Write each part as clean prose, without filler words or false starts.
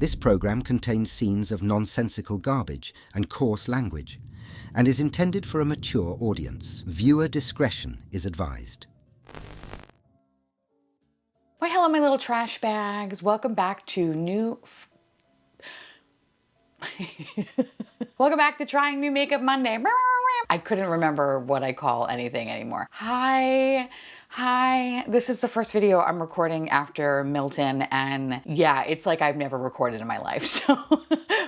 This program contains scenes of nonsensical garbage and coarse language and is intended for a mature audience. Viewer discretion is advised. Why, hello, my little trash bags. Welcome back to Welcome back to Trying New Makeup Monday. I couldn't remember what I call anything anymore. Hi. This is the first video I'm recording after Milton, and yeah, it's like I've never recorded in my life. So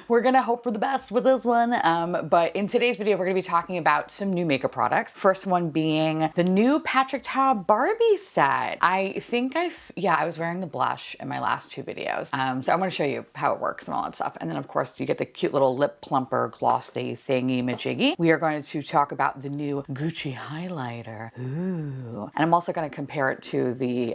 we're gonna hope for the best with this one. But in today's video, we're gonna be talking about some new makeup products. First one being the new Patrick Ta Barbie set. I think I was wearing the blush in my last two videos. So I'm gonna show you how it works and all that stuff. And then of course you get the cute little lip plumper glossy thingy majiggy. We are going to talk about the new Gucci highlighter. Ooh. And I'm also going to compare it to the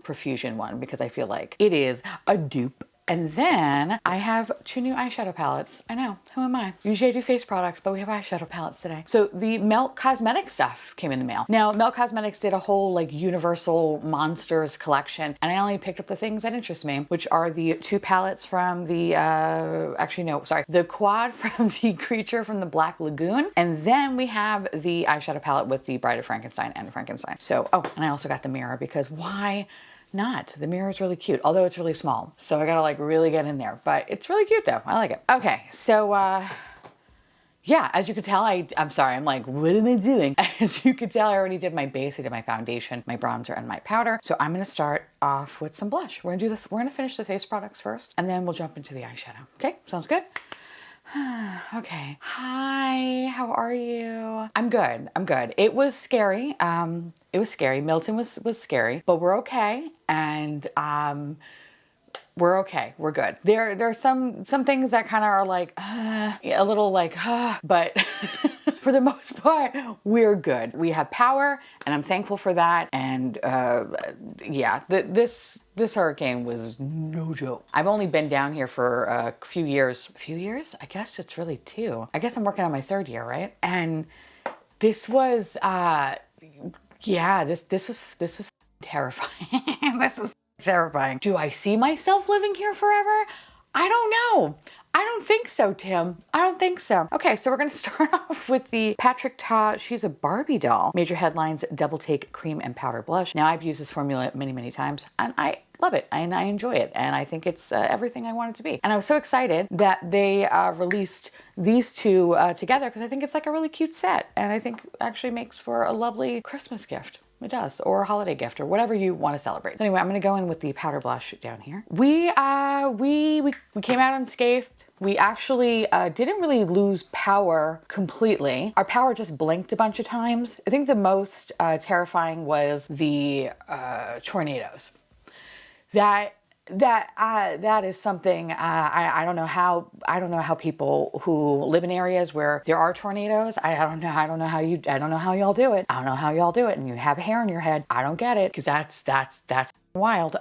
Profusion one because I feel like it is a dupe. And then I have two new eyeshadow palettes. I know, who am I? Usually I do face products, but we have eyeshadow palettes today. So the Melt Cosmetics stuff came in the mail. Now, Melt Cosmetics did a whole like Universal Monsters collection, and I only picked up the things that interest me, which are the two palettes from the, the quad from the Creature from the Black Lagoon. And then we have the eyeshadow palette with the Bride of Frankenstein and Frankenstein. So, oh, and I also got the mirror because why not? The mirror is really cute, although it's really small. So I gotta like really get in there, but it's really cute though. I like it. Okay, so yeah, as you can tell, I'm sorry, I'm like, what am I doing? As you can tell, I already did my base, I did my foundation, my bronzer, and my powder. So I'm gonna start off with some blush. We're gonna finish the face products first, and then we'll jump into the eyeshadow. Okay, sounds good? Okay. Hi, how are you? I'm good. It was scary. Milton was scary, but we're okay. And we're okay. We're good. There's some things that kind of are like a little like but for the most part, we're good. We have power, and I'm thankful for that. And yeah, this hurricane was no joke. I've only been down here for a few years. A few years? I guess it's really two. I guess I'm working on my third year, right? And this was yeah, this was terrifying. This was terrifying. Do I see myself living here forever? I don't know. I don't think so, Tim. I don't think so. Okay, so we're gonna start off with the Patrick Ta, she's a Barbie doll. Major Headlines Double Take Cream and Powder Blush. Now, I've used this formula many times, and I love it, and I enjoy it, and I think it's everything I want it to be. And I was so excited that they released these two together because I think it's like a really cute set, and I think actually makes for a lovely Christmas gift. It does, or a holiday gift, or whatever you want to celebrate. So anyway, I'm going to go in with the powder blush down here. We came out unscathed. We actually didn't really lose power completely. Our power just blinked a bunch of times. I think the most terrifying was the tornadoes. That is something I don't know how people who live in areas where there are tornadoes. I don't know how y'all do it. I don't know how y'all do it, and you have hair on your head. I don't get it, because that's wild.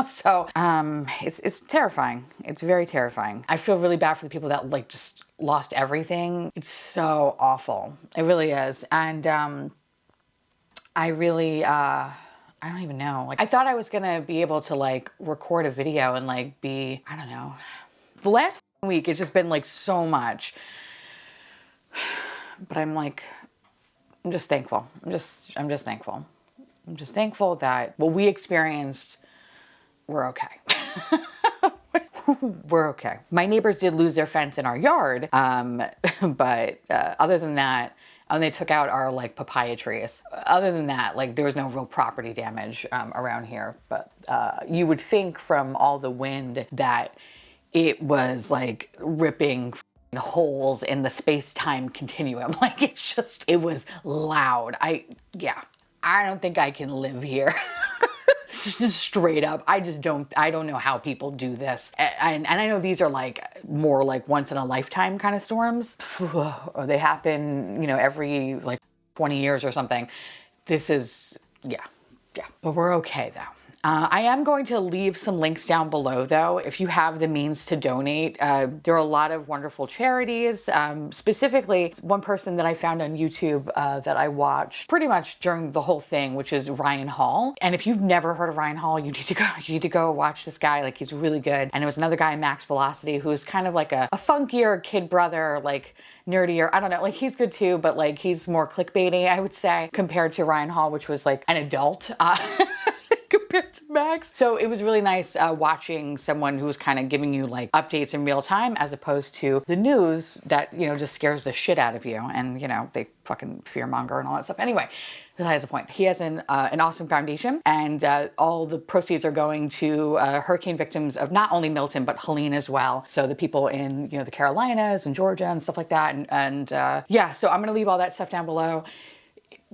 So it's terrifying. It's very terrifying. I feel really bad for the people that like just lost everything. It's so awful. It really is. And I don't even know. Like, I thought I was gonna be able to like record a video and like be, I don't know. The last week it's just been like so much. But I'm just thankful. I'm just thankful. I'm just thankful that what we experienced, we're okay. We're okay. My neighbors did lose their fence in our yard, but other than that, and they took out our like papaya trees. Other than that, like there was no real property damage around here. But you would think from all the wind that it was like ripping holes in the space-time continuum. Like it was loud. I don't think I can live here. Just straight up. I don't know how people do this. And I know these are like more like once in a lifetime kind of storms. Or they happen, you know, every like 20 years or something. This is, yeah. But we're okay though. I am going to leave some links down below though, if you have the means to donate. There are a lot of wonderful charities, specifically one person that I found on YouTube that I watched pretty much during the whole thing, which is Ryan Hall. And if you've never heard of Ryan Hall, you need to go watch this guy. Like, he's really good. And there was another guy, Max Velocity, who's kind of like a funkier kid brother, like nerdier. I don't know, like he's good too, but like he's more clickbaity, I would say, compared to Ryan Hall, which was like an adult. Compared to Max. So it was really nice watching someone who was kind of giving you like updates in real time, as opposed to the news that, you know, just scares the shit out of you. And, you know, they fucking fearmonger and all that stuff. Anyway, besides the point, he has an awesome foundation, and all the proceeds are going to hurricane victims of not only Milton, but Helene as well. So the people in, you know, the Carolinas and Georgia and stuff like that. And yeah, so I'm going to leave all that stuff down below.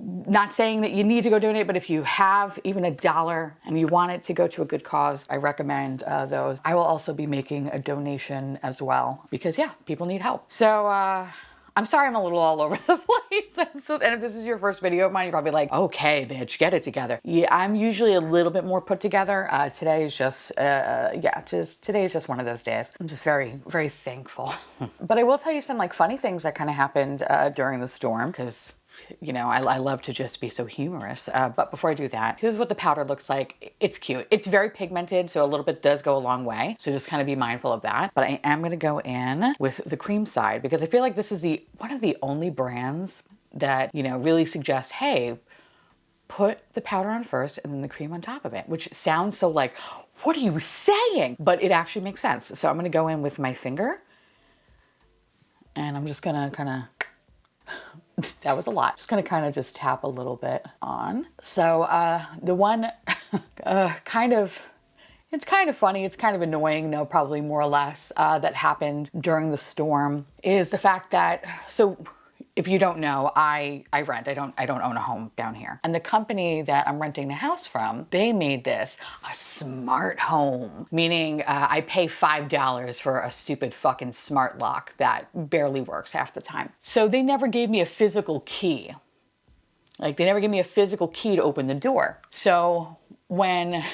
Not saying that you need to go donate, but if you have even $1 and you want it to go to a good cause, I recommend those. I will also be making a donation as well, because yeah, people need help. So I'm sorry I'm a little all over the place. And if this is your first video of mine, you're probably like, okay, bitch, get it together. Yeah, I'm usually a little bit more put together. Today is just, today is just one of those days. I'm just very, very thankful. But I will tell you some like funny things that kind of happened during the storm, because you know, I love to just be so humorous. But before I do that, this is what the powder looks like. It's cute. It's very pigmented, so a little bit does go a long way. So just kind of be mindful of that. But I am going to go in with the cream side, because I feel like this is one of the only brands that, you know, really suggests, hey, put the powder on first and then the cream on top of it, which sounds so like, what are you saying? But it actually makes sense. So I'm going to go in with my finger, and I'm just going to kind of that was a lot. Just gonna kind of just tap a little bit on. So the one kind of, it's kind of funny, it's kind of annoying though, probably more or less, that happened during the storm is the fact that, so if you don't know, I rent. I don't own a home down here. And the company that I'm renting the house from, they made this a smart home, meaning I pay $5 for a stupid fucking smart lock that barely works half the time. So they never gave me a physical key. Like, they never gave me a physical key to open the door. So when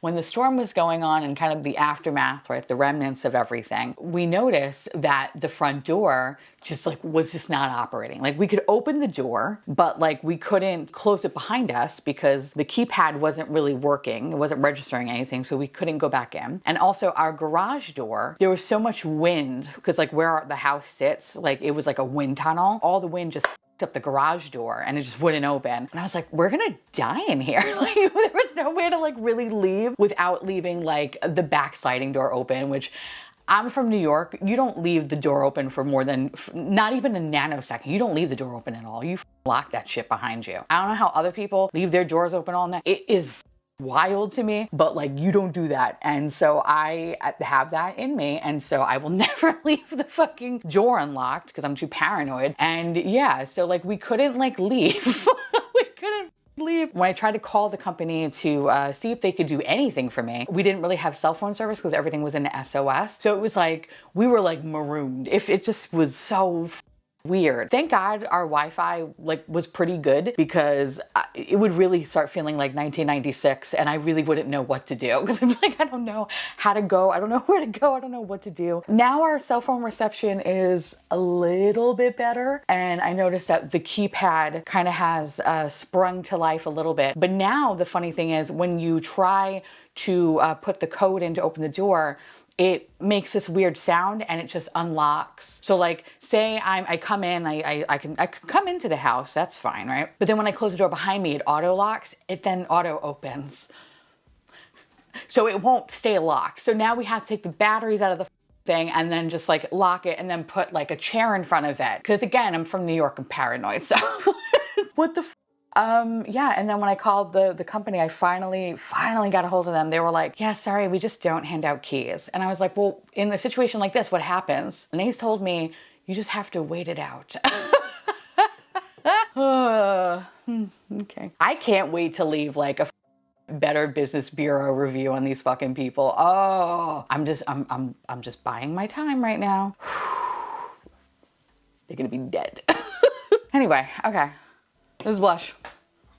the storm was going on and kind of the aftermath, right, the remnants of everything, we noticed that the front door just like was just not operating. Like, we could open the door, but like we couldn't close it behind us because the keypad wasn't really working. It wasn't registering anything, so we couldn't go back in. And also our garage door, there was so much wind because like where the house sits, like it was like a wind tunnel. All the wind just up the garage door and it just wouldn't open. And I was like, we're gonna die in here. Like, there was no way to like really leave without leaving like the back sliding door open, which I'm from New York. You don't leave the door open for more than, not even a nanosecond. You don't leave the door open at all. You lock that shit behind you. I don't know how other people leave their doors open all night. It is wild to me, but like, you don't do that. And so I have that in me, and so I will never leave the fucking door unlocked because I'm too paranoid. And yeah, so like we couldn't like leave. We couldn't leave. When I tried to call the company to see if they could do anything for me, we didn't really have cell phone service because everything was in SOS. So it was like we were like marooned. If it just was so weird. Thank God our Wi-Fi like was pretty good, because it would really start feeling like 1996 and I really wouldn't know what to do, because I'm like, I don't know how to go. I don't know where to go. I don't know what to do. Now our cell phone reception is a little bit better, and I noticed that the keypad kind of has sprung to life a little bit. But now the funny thing is, when you try to put the code in to open the door, it makes this weird sound and it just unlocks. So like, say I come in, I can come into the house, that's fine, right? But then when I close the door behind me, it auto locks, it then auto opens. So it won't stay locked. So now we have to take the batteries out of the thing and then just like lock it and then put like a chair in front of it. Cause again, I'm from New York, I'm paranoid, so what the yeah, and then when I called the company, I finally got a hold of them. They were like, yeah, sorry, we just don't hand out keys. And I was like, well, in a situation like this, what happens? And they told me, you just have to wait it out. Okay. I can't wait to leave like a Better Business Bureau review on these fucking people. Oh, I'm just buying my time right now. They're gonna be dead. Anyway, okay. This is blush.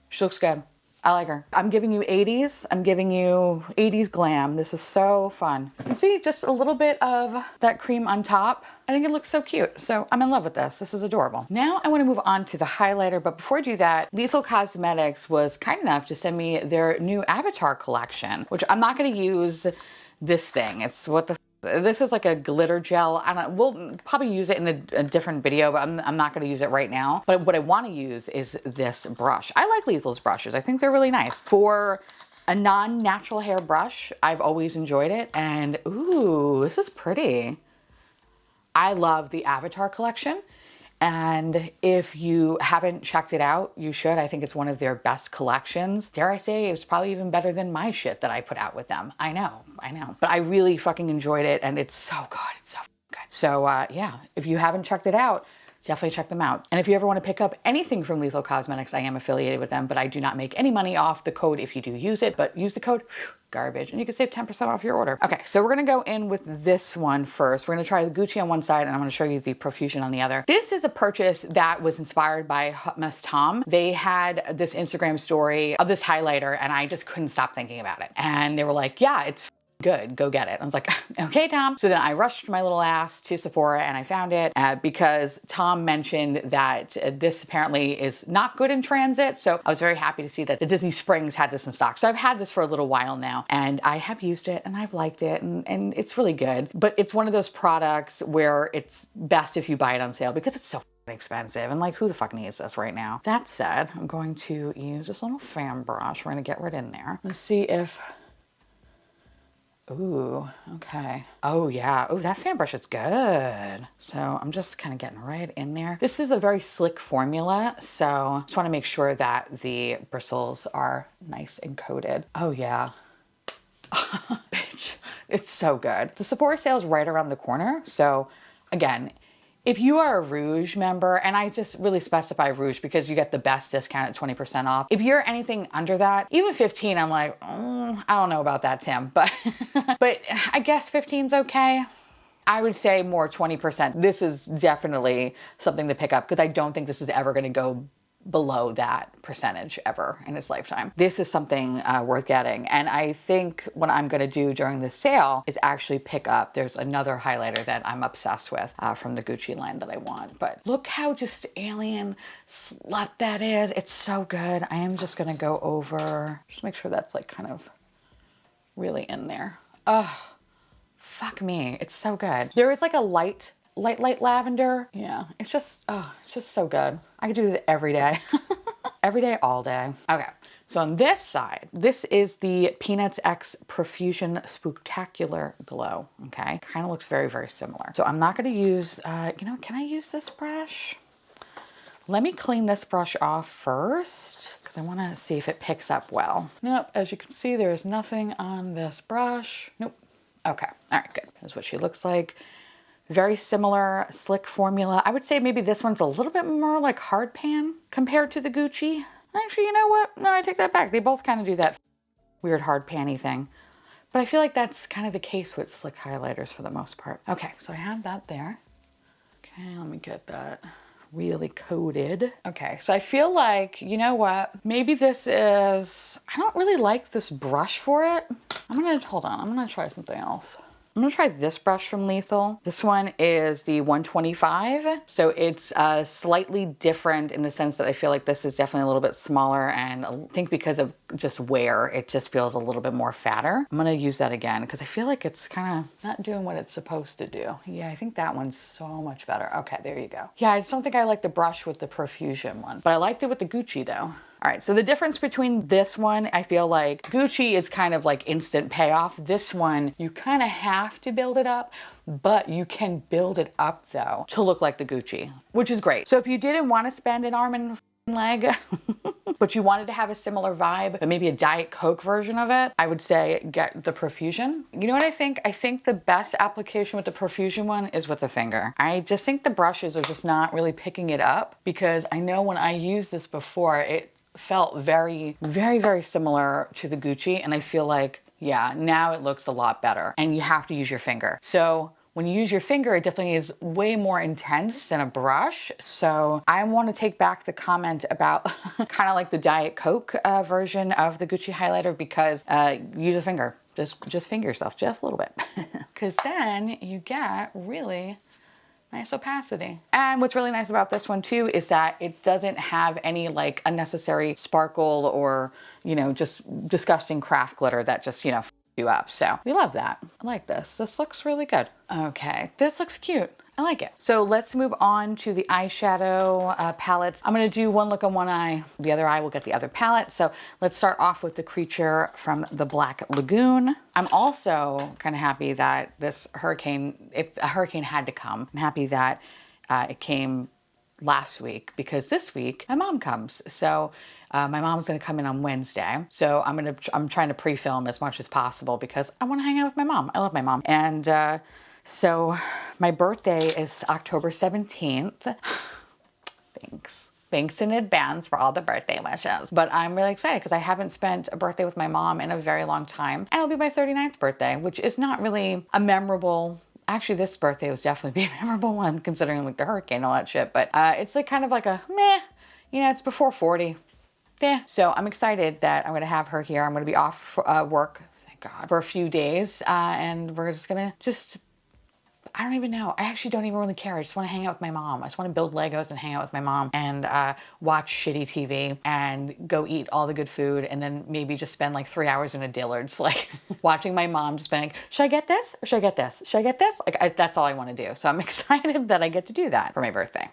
She looks good. I like her. I'm giving you 80s. I'm giving you 80s glam. This is so fun. And see, just a little bit of that cream on top. I think it looks so cute. So I'm in love with this. This is adorable. Now I want to move on to the highlighter. But before I do that, Lethal Cosmetics was kind enough to send me their new Avatar collection, which I'm not going to use this thing. It's what the this is like a glitter gel. I don't. We'll probably use it in a different video, but I'm not going to use it right now. But what I want to use is this brush. I like Lethal's brushes. I think they're really nice for a non-natural hair brush. I've always enjoyed it. And ooh, this is pretty. I love the Avatar collection. And if you haven't checked it out, you should. I think it's one of their best collections. Dare I say, it's probably even better than my shit that I put out with them. I know. But I really fucking enjoyed it, and it's so good. It's so good. So yeah, if you haven't checked it out, definitely check them out. And if you ever want to pick up anything from Lethal Cosmetics, I am affiliated with them, but I do not make any money off the code if you do use it. But use the code garbage and you can save 10% off your order. Okay, so we're gonna go in with this one first. We're gonna try the Gucci on one side and I'm gonna show you the Profusion on the other. This is a purchase that was inspired by Hot Mess Tom. They had this Instagram story of this highlighter and I just couldn't stop thinking about it. And they were like, yeah, it's good, go get it. I was like, okay, Tom. So then I rushed my little ass to Sephora and I found it because Tom mentioned that this apparently is not good in transit. So I was very happy to see that the Disney Springs had this in stock. So I've had this for a little while now and I have used it and I've liked it and it's really good. But it's one of those products where it's best if you buy it on sale because it's so expensive and like who the fuck needs this right now? That said, I'm going to use this little fan brush. We're gonna get right in there. Let's see if ooh, okay. Oh yeah, oh that fan brush is good. So I'm just kind of getting right in there. This is a very slick formula, so just want to make sure that the bristles are nice and coated. Oh yeah. Bitch, it's so good. The Sephora sale is right around the corner, so again, if you are a Rouge member, and I just really specify Rouge because you get the best discount at 20% off. If you're anything under that, even 15, I'm like, I don't know about that, Tim, but, but I guess 15's okay. I would say more 20%. This is definitely something to pick up because I don't think this is ever going to go below that percentage ever in its lifetime. This is something worth getting. And I think what I'm going to do during the sale is actually pick up, there's another highlighter that I'm obsessed with from the Gucci line that I want. But look how just alien slut that is. It's so good. I am just going to go over, just make sure that's like kind of really in there. Oh, fuck me. It's so good. There is like a light lavender. Yeah, it's just so good. I could do this every day. Every day, all day. Okay, so on this side, this is the Peanuts X Profusion Spooktacular Glow, okay? Kind of looks very, very similar. So I'm not gonna use, you know, can I use this brush? Let me clean this brush off first because I wanna see if it picks up well. Nope, as you can see, there's nothing on this brush. Nope, okay, all right, good. That's what she looks like. Very similar, slick formula. I would say maybe this one's a little bit more like hard pan compared to the Gucci. Actually, you know what? No, I take that back. They both kind of do that weird hard panny thing. But I feel like that's kind of the case with slick highlighters for the most part. Okay, so I have that there. Okay, let me get that really coated. Okay, so I feel like, you know what? Maybe this is, I don't really like this brush for it. Hold on, I'm gonna try something else. I'm gonna try this brush from Lethal. This one is the 125. So it's slightly different in the sense that I feel like this is definitely a little bit smaller and I think because of just wear, it just feels a little bit more fatter. I'm gonna use that again because I feel like it's kind of not doing what it's supposed to do. Yeah, I think that one's so much better. Okay, there you go. Yeah, I just don't think I like the brush with the Profusion one, but I liked it with the Gucci though. All right, so the difference between this one, I feel like Gucci is kind of like instant payoff. This one, you kind of have to build it up, but you can build it up though to look like the Gucci, which is great. So if you didn't want to spend an arm and leg, but you wanted to have a similar vibe, but maybe a Diet Coke version of it, I would say get the Profusion. You know what I think? I think the best application with the Profusion one is with the finger. I just think the brushes are just not really picking it up because I know when I used this before, it felt very, very, very similar to the Gucci. And I feel like, yeah, now it looks a lot better and you have to use your finger. So when you use your finger, it definitely is way more intense than a brush. So I want to take back the comment about kind of like the Diet Coke version of the Gucci highlighter, because use a finger. Just finger yourself just a little bit, because then you get really nice opacity. And what's really nice about this one too is that it doesn't have any like unnecessary sparkle or, you know, just disgusting craft glitter that just, you know, you up. So we love that. I like this. This looks really good. Okay, this looks cute. I like it. So let's move on to the eyeshadow palettes. I'm gonna do one look on one eye. The other eye will get the other palette. So let's start off with the Creature from the Black Lagoon. I'm also kind of happy that this hurricane, if a hurricane had to come, I'm happy that it came last week, because this week my mom comes. So my mom's gonna come in on Wednesday. So I'm trying to pre-film as much as possible because I wanna hang out with my mom. I love my mom. And so my birthday is October 17th. Thanks in advance for all the birthday wishes. But I'm really excited because I haven't spent a birthday with my mom in a very long time. And it'll be my 39th birthday, which is not really a memorable, actually this birthday was definitely be a memorable one considering like the hurricane and all that shit. But it's like kind of like a meh, you know, it's before 40. Yeah. So I'm excited that I'm gonna have her here. I'm gonna be off work, thank God, for a few days. And we're just gonna I don't even know. I actually don't even really care. I just want to hang out with my mom. I just want to build Legos and hang out with my mom and watch shitty TV and go eat all the good food, and then maybe just spend like 3 hours in a Dillard's, like watching my mom just being like, should I get this or should I get this? Should I get this? Like that's all I want to do. So I'm excited that I get to do that for my birthday.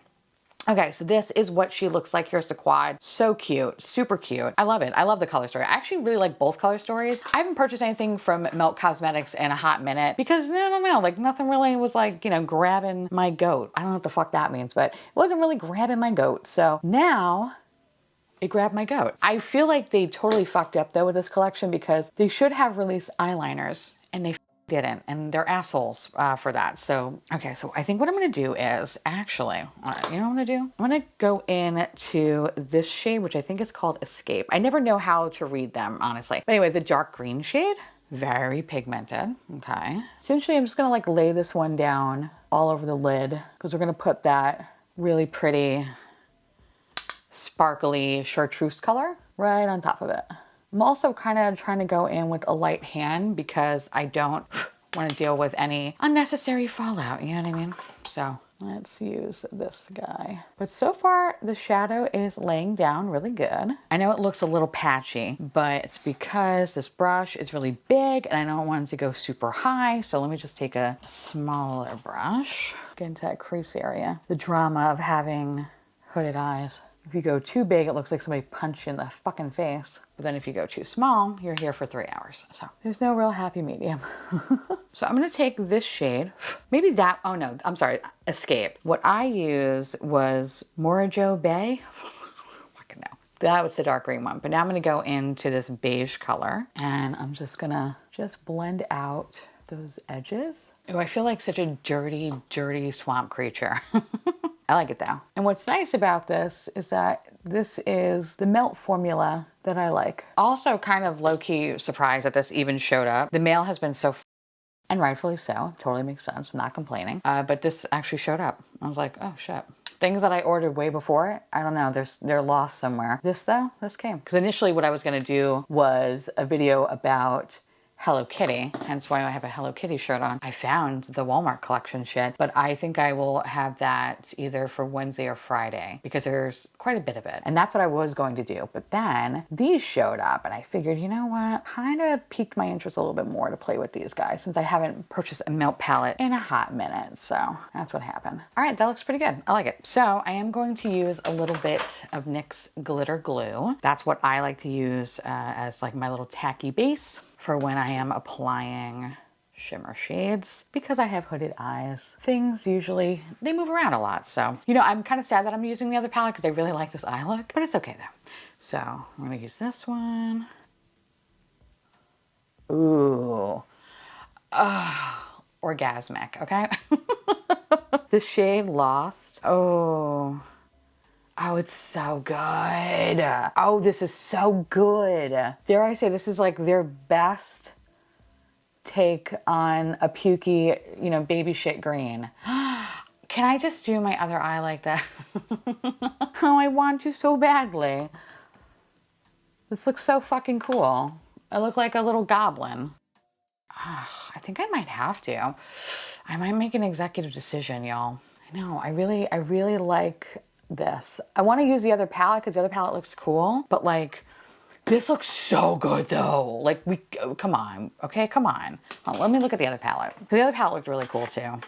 Okay, so this is what she looks like. Here's the quad. So cute, super cute. I love it. I love the color story. I actually really like both color stories. I haven't purchased anything from Melt Cosmetics in a hot minute because, I don't know, like nothing really was like, you know, grabbing my goat. I don't know what the fuck that means, but it wasn't really grabbing my goat. So now it grabbed my goat. I feel like they totally fucked up though with this collection because they should have released eyeliners and they didn't, and they're assholes for that. So, okay, so I think what I'm gonna do is actually, all right, you know what I'm gonna do? I'm gonna go into this shade, which I think is called Escape. I never know how to read them, honestly. But anyway, the dark green shade, very pigmented, okay. Essentially, I'm just gonna like lay this one down all over the lid because we're gonna put that really pretty, sparkly chartreuse color right on top of it. I'm also kind of trying to go in with a light hand because I don't want to deal with any unnecessary fallout, you know what I mean? So let's use this guy. But so far the shadow is laying down really good. I know it looks a little patchy, but it's because this brush is really big and I don't want it to go super high. So let me just take a smaller brush, get into that crease area. The drama of having hooded eyes. If you go too big, it looks like somebody punched you in the fucking face. But then if you go too small, you're here for 3 hours. So there's no real happy medium. So I'm gonna take this shade, maybe that, oh no, I'm sorry, Escape. What I used was Morijo Bay. Fucking no. That was the dark green one. But now I'm gonna go into this beige color and I'm just gonna blend out those edges. Oh, I feel like such a dirty, dirty swamp creature. I like it though. And what's nice about this is that this is the Melt formula that I like. Also kind of low-key surprised that this even showed up. The mail has been so, and rightfully so, totally makes sense, I'm not complaining. But this actually showed up. I was like, oh shit. Things that I ordered way before, I don't know, they're lost somewhere. This though, this came. Because initially what I was gonna do was a video about Hello Kitty, hence why I have a Hello Kitty shirt on. I found the Walmart collection shit, but I think I will have that either for Wednesday or Friday because there's quite a bit of it. And that's what I was going to do. But then these showed up and I figured, you know what, kind of piqued my interest a little bit more to play with these guys since I haven't purchased a Melt palette in a hot minute. So that's what happened. All right, that looks pretty good. I like it. So I am going to use a little bit of NYX Glitter Glue. That's what I like to use as like my little tacky base for when I am applying shimmer shades. Because I have hooded eyes, things usually, they move around a lot. So, you know, I'm kind of sad that I'm using the other palette because I really like this eye look, but it's okay though. So I'm gonna use this one. Ooh, orgasmic, okay? The shade Lost, oh, it's so good. Oh, this is so good. Dare I say this is like their best take on a pukey, you know, baby shit green. Can I just do my other eye like that? Oh, I want to so badly. This looks so fucking cool. I look like a little goblin. I think I might have to. I might make an executive decision, y'all. I know, I really like this. I want to use the other palette because the other palette looks cool, but like, this looks so good though. Like come on, okay, come on. Let me look at the other palette. The other palette looked really cool too.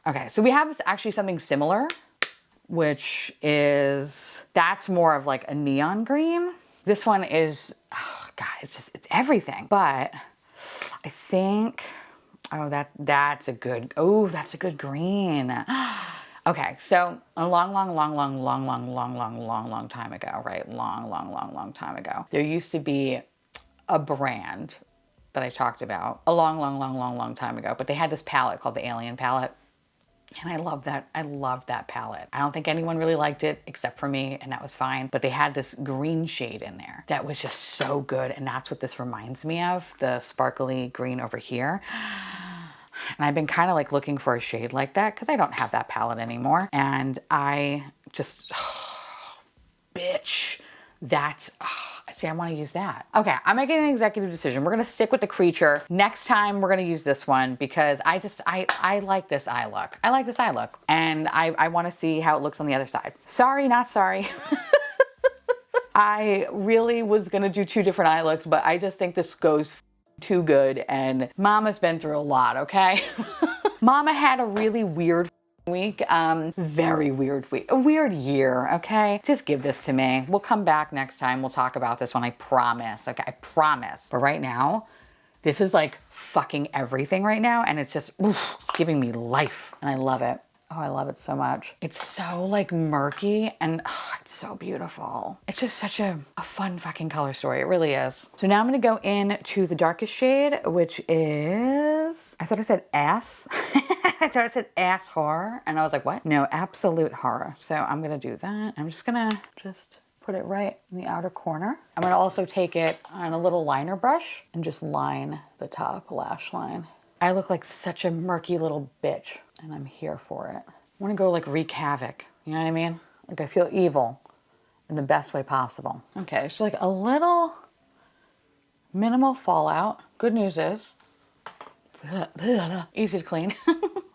Okay, so we have actually something similar, which is, that's more of like a neon green. This one is, oh God, it's everything. But I think, oh, that's a good green. Okay, so a long time ago, right? Long time ago, there used to be a brand that I talked about a long time ago, but they had this palette called the Alien palette. And I love that. I love that palette. I don't think anyone really liked it except for me, and that was fine. But they had this green shade in there that was just so good. And that's what this reminds me of, the sparkly green over here. And I've been kind of like looking for a shade like that because I don't have that palette anymore. And I just, bitch, that's, see, I want to use that. Okay, I'm making an executive decision. We're going to stick with the creature. Next time, we're going to use this one because I like this eye look. I like this eye look. And I want to see how it looks on the other side. Sorry, not sorry. I really was going to do 2 different eye looks, but I just think this goes too good. And Mama's been through a lot, okay? Mama had a really weird week, very weird week, a weird year, okay? Just give this to me. We'll come back next time. We'll talk about this one, I promise, okay? I promise. But right now, this is like fucking everything right now, and it's just, oof, it's giving me life, and I love it. Oh, I love it so much. It's so like murky and it's so beautiful. It's just such a fun fucking color story. It really is. So now I'm gonna go into the darkest shade, which is, I thought I said ass. I thought I said ass horror. And I was like, what? No, absolute horror. So I'm gonna do that. I'm just gonna put it right in the outer corner. I'm gonna also take it on a little liner brush and just line the top lash line. I look like such a murky little bitch, and I'm here for it. I want to go like wreak havoc, you know what I mean? Like I feel evil in the best way possible. Okay, it's like a little minimal fallout. Good news is, easy to clean.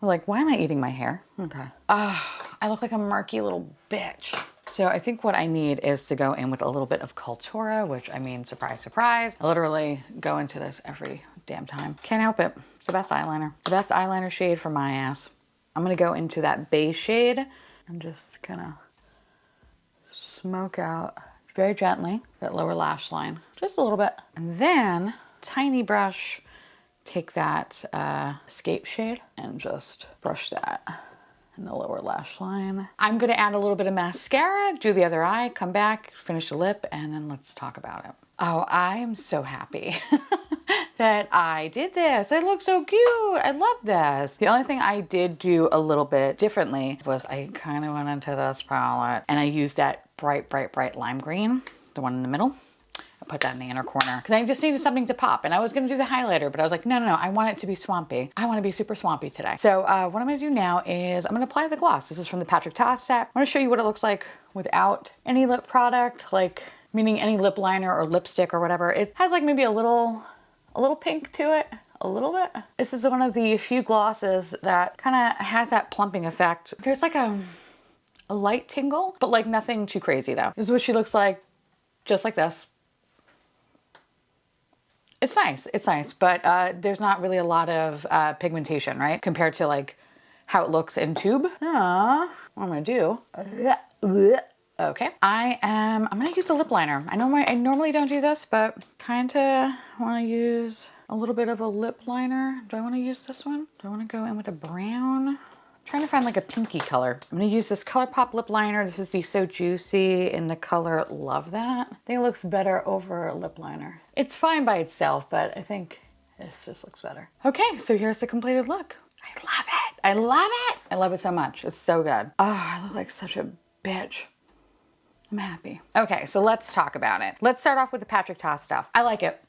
Like, why am I eating my hair? Okay. I look like a murky little bitch. So I think what I need is to go in with a little bit of Cultura, which I mean, surprise, surprise. I literally go into this every damn time. Can't help it. It's the best eyeliner. The best eyeliner shade for my ass. I'm gonna go into that beige shade and just kind of smoke out very gently that lower lash line, just a little bit. And then, tiny brush, take that escape shade and just brush that in the lower lash line. I'm gonna add a little bit of mascara, do the other eye, come back, finish the lip, and then let's talk about it. Oh, I am so happy that I did this. It looks so cute. I love this. The only thing I did do a little bit differently was I kind of went into this palette and I used that bright lime green, the one in the middle. I put that in the inner corner because I just needed something to pop, and I was gonna do the highlighter, but I was like, no, I want it to be swampy. I wanna be super swampy today. So what I'm gonna do now is I'm gonna apply the gloss. This is from the Patrick Ta set. I wanna show you what it looks like without any lip product, like meaning any lip liner or lipstick or whatever. It has like maybe a little pink to it, a little bit. This is one of the few glosses that kind of has that plumping effect. There's like a light tingle, but like nothing too crazy though. This is what she looks like, just like this. It's nice, but there's not really a lot of pigmentation, right? Compared to like how it looks in tube. What I'm gonna do, okay, I'm gonna use a lip liner. I normally don't do this, but kinda wanna use a little bit of a lip liner. Do I wanna use this one? Do I wanna go in with a brown? Trying to find like a pinky color. I'm gonna use this ColourPop lip liner. This is the So Juicy in the color Love That. I think it looks better over a lip liner. It's fine by itself, but I think this just looks better. Okay, so here's the completed look. I love it. I love it. I love it so much. It's so good. Oh, I look like such a bitch. I'm happy. Okay, so let's talk about it. Let's start off with the Patrick Ta stuff. I like it.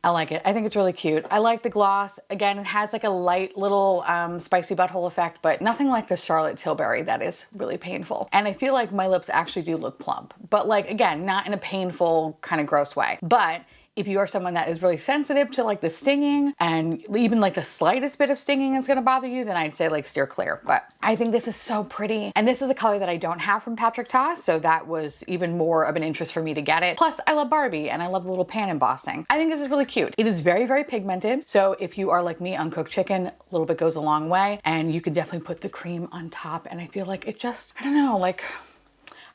I like it. I think it's really cute. I like the gloss. Again, it has like a light little spicy butthole effect, but nothing like the Charlotte Tilbury that is really painful. And I feel like my lips actually do look plump, but like, again, not in a painful kind of gross way. But if you are someone that is really sensitive to like the stinging, and even like the slightest bit of stinging is gonna bother you, then I'd say like steer clear. But I think this is so pretty. And this is a color that I don't have from Patrick Ta, so that was even more of an interest for me to get it. Plus, I love Barbie and I love the little pan embossing. I think this is really cute. It is very, very pigmented. So if you are like me, uncooked chicken, a little bit goes a long way. And you could definitely put the cream on top. And I feel like it just, I don't know, like,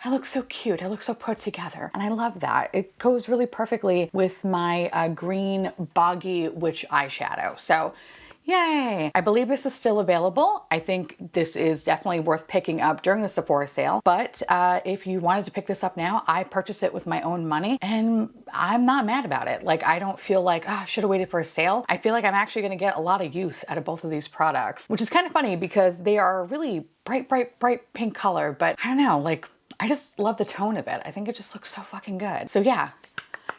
I look so cute. I look so put together. And I love that. It goes really perfectly with my green boggy witch eyeshadow. So yay. I believe this is still available. I think this is definitely worth picking up during the Sephora sale. But if you wanted to pick this up now, I purchased it with my own money and I'm not mad about it. Like, I don't feel like, oh, I should have waited for a sale. I feel like I'm actually gonna get a lot of use out of both of these products, which is kind of funny because they are a really bright, bright, bright pink color. But I don't know, like, I just love the tone of it. I think it just looks so fucking good. So yeah.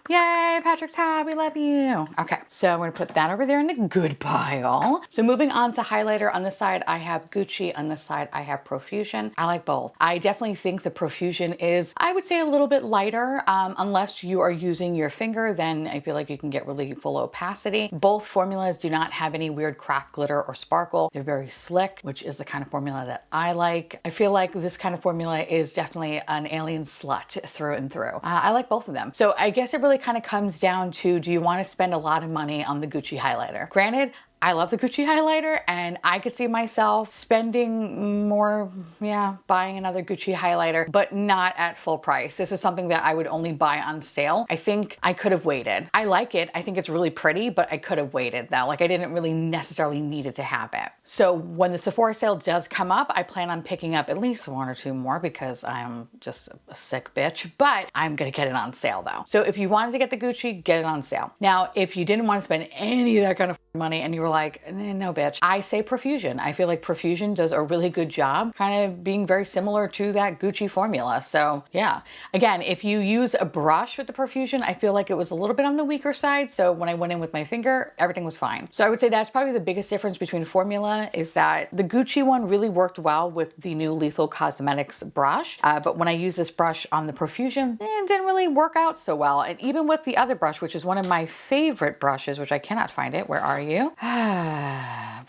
Yay, Patrick Ta, we love you. Okay, so I'm gonna put that over there in the good pile. So moving on to highlighter, on this side I have Gucci, on this side I have Profusion. I like both. I definitely think the Profusion is, I would say, a little bit lighter. Unless you are using your finger, then I feel like you can get really full opacity. Both formulas do not have any weird crack, glitter, or sparkle. They're very slick, which is the kind of formula that I like. I feel like this kind of formula is definitely an alien slut through and through. I like both of them. So I guess it really kind of comes down to, do you want to spend a lot of money on the Gucci highlighter? Granted, I love the Gucci highlighter and I could see myself spending more, buying another Gucci highlighter, but not at full price. This is something that I would only buy on sale. I think I could have waited. I like it. I think it's really pretty, but I could have waited now. Like, I didn't really necessarily need it to have it. So when the Sephora sale does come up, I plan on picking up at least one or two more because I'm just a sick bitch, but I'm gonna get it on sale though. So if you wanted to get the Gucci, get it on sale. Now, if you didn't want to spend any of that kind of money and you were like, no bitch, I say Profusion. I feel like Profusion does a really good job kind of being very similar to that Gucci formula. So yeah, again, if you use a brush with the Profusion, I feel like it was a little bit on the weaker side. So when I went in with my finger, everything was fine. So I would say that's probably the biggest difference between formula, is that the Gucci one really worked well with the new Lethal Cosmetics brush. But when I use this brush on the Profusion, it didn't really work out so well. And even with the other brush, which is one of my favorite brushes, which I cannot find it. Where are you?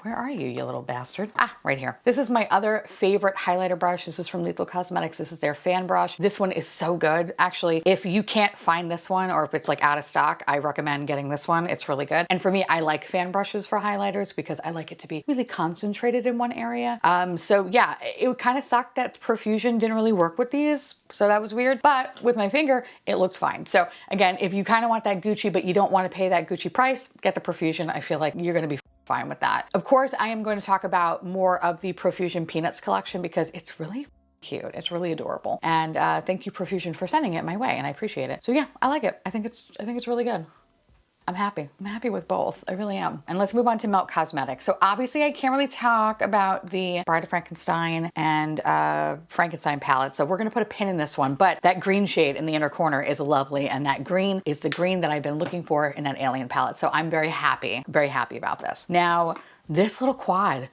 Where are you, you little bastard? Ah, right here. This is my other favorite highlighter brush. This is from Lethal Cosmetics. This is their fan brush. This one is so good. Actually, if you can't find this one, or if it's like out of stock, I recommend getting this one. It's really good. And for me, I like fan brushes for highlighters because I like it to be really concentrated in one area. So yeah, it kind of sucked that Profusion didn't really work with these. So that was weird, but with my finger, it looked fine. So again, if you kind of want that Gucci, but you don't want to pay that Gucci price, get the Profusion. I feel like you're going to be fine with that. Of course, I am going to talk about more of the Profusion Peanuts collection because it's really cute. It's really adorable. And thank you, Profusion, for sending it my way, and I appreciate it. So yeah, I like it. I think it's really good. I'm happy. I'm happy with both. I really am. And let's move on to Melt Cosmetics. So obviously I can't really talk about the Bride of Frankenstein and Frankenstein palette. So we're going to put a pin in this one, but that green shade in the inner corner is lovely. And that green is the green that I've been looking for in that Alien palette. So I'm very happy about this. Now, this little quad,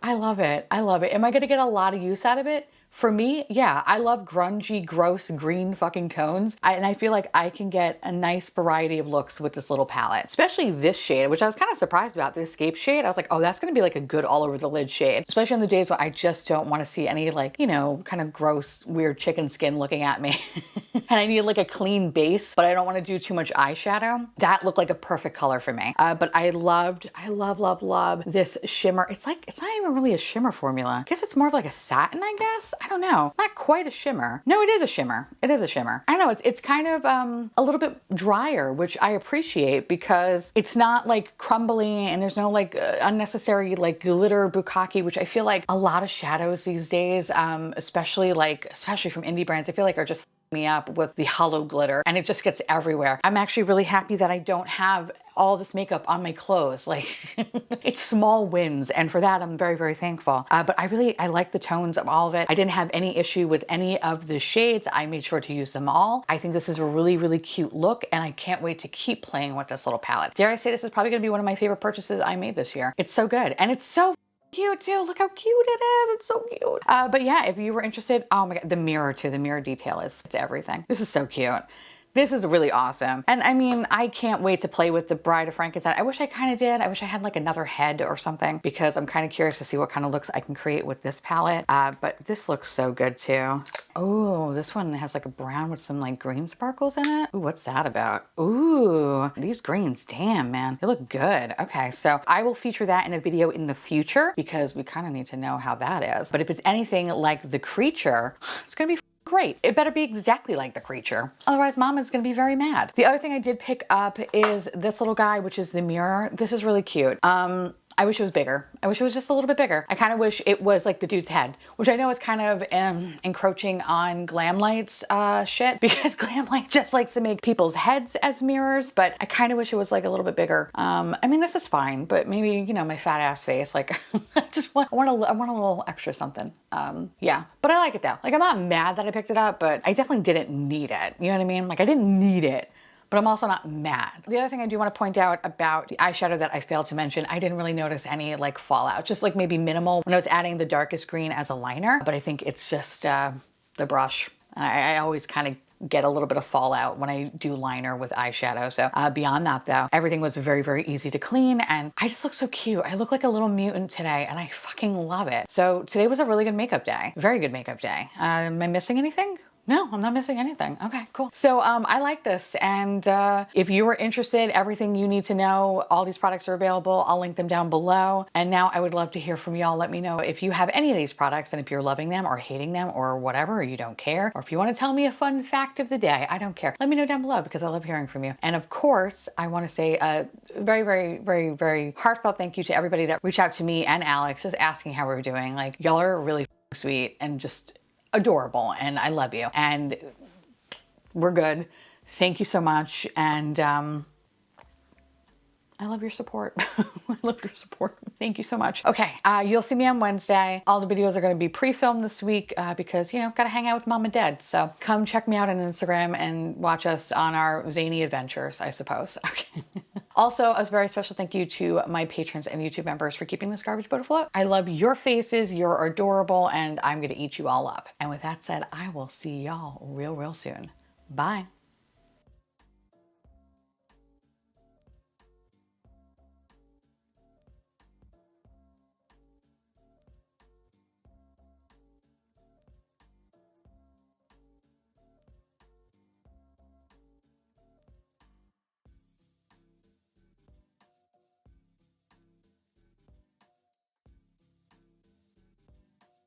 I love it. I love it. Am I going to get a lot of use out of it? For me, yeah, I love grungy, gross, green fucking tones. And I feel like I can get a nice variety of looks with this little palette, especially this shade, which I was kind of surprised about, the Escape shade. I was like, oh, that's gonna be like a good all over the lid shade, especially on the days when I just don't want to see any like, you know, kind of gross, weird chicken skin looking at me. And I need like a clean base, but I don't want to do too much eyeshadow. That looked like a perfect color for me. But I love this shimmer. It's like, it's not even really a shimmer formula. I guess it's more of like a satin, I guess. I don't know. Not quite a shimmer. No, it is a shimmer. It is a shimmer. I don't know. It's kind of a little bit drier, which I appreciate because it's not like crumbly and there's no like unnecessary like glitter bukkake, which I feel like a lot of shadows these days, especially from indie brands, I feel like are just me up with the hollow glitter and it just gets everywhere. I'm actually really happy that I don't have all this makeup on my clothes. Like it's small wins, and for that I'm very, very thankful. But I like the tones of all of it. I didn't have any issue with any of the shades. I made sure to use them all. I think this is a really, really cute look, and I can't wait to keep playing with this little palette. Dare I say this is probably gonna be one of my favorite purchases I made this year. It's so good, and it's so cute too. Look how cute it is. It's so cute. But yeah, if you were interested, oh my God, the mirror too. The mirror detail is to everything. This is so cute. This is really awesome. And I mean, I can't wait to play with the Bride of Frankenstein. I wish I kind of did. I wish I had like another head or something, because I'm kind of curious to see what kind of looks I can create with this palette. But this looks so good too. Oh, this one has like a brown with some like green sparkles in it. Ooh, what's that about? Ooh, these greens, damn man, they look good. Okay, so I will feature that in a video in the future because we kind of need to know how that is. But if it's anything like the creature, it's gonna be great. It better be exactly like the creature. Otherwise, mom is gonna be very mad. The other thing I did pick up is this little guy, which is the mirror. This is really cute. I wish it was bigger. I wish it was just a little bit bigger. I kind of wish it was like the dude's head, which I know is kind of encroaching on Glamlight's shit, because Glamlight just likes to make people's heads as mirrors, but I kind of wish it was like a little bit bigger. I mean, this is fine, but maybe, you know, my fat ass face, like I want a little extra something. Yeah, but I like it though. Like, I'm not mad that I picked it up, but I definitely didn't need it. You know what I mean? Like, I didn't need it, but I'm also not mad. The other thing I do want to point out about the eyeshadow that I failed to mention, I didn't really notice any like fallout, just like maybe minimal when I was adding the darkest green as a liner, but I think it's just the brush. I always kind of get a little bit of fallout when I do liner with eyeshadow. So beyond that though, everything was very, very easy to clean, and I just look so cute. I look like a little mutant today, and I fucking love it. So today was a really good makeup day. Very good makeup day. Am I missing anything? No, I'm not missing anything. Okay, cool. So I like this, and if you were interested, everything you need to know, all these products are available. I'll link them down below. And now I would love to hear from y'all. Let me know if you have any of these products, and if you're loving them or hating them or whatever, or you don't care, or if you want to tell me a fun fact of the day, I don't care. Let me know down below, because I love hearing from you. And of course, I want to say a very, very, very, very heartfelt thank you to everybody that reached out to me and Alex, just asking how we were doing. Like, y'all are really sweet and just adorable, and I love you, and we're good. Thank you so much, and I love your support. I love your support. Thank you so much. Okay, you'll see me on Wednesday. All the videos are going to be pre-filmed this week because, you know, gotta hang out with mom and dad. So come check me out on Instagram and watch us on our zany adventures, I suppose. Okay. Also, a very special thank you to my patrons and YouTube members for keeping this garbage boat afloat. I love your faces. You're adorable, and I'm going to eat you all up. And with that said, I will see y'all real, real soon. Bye.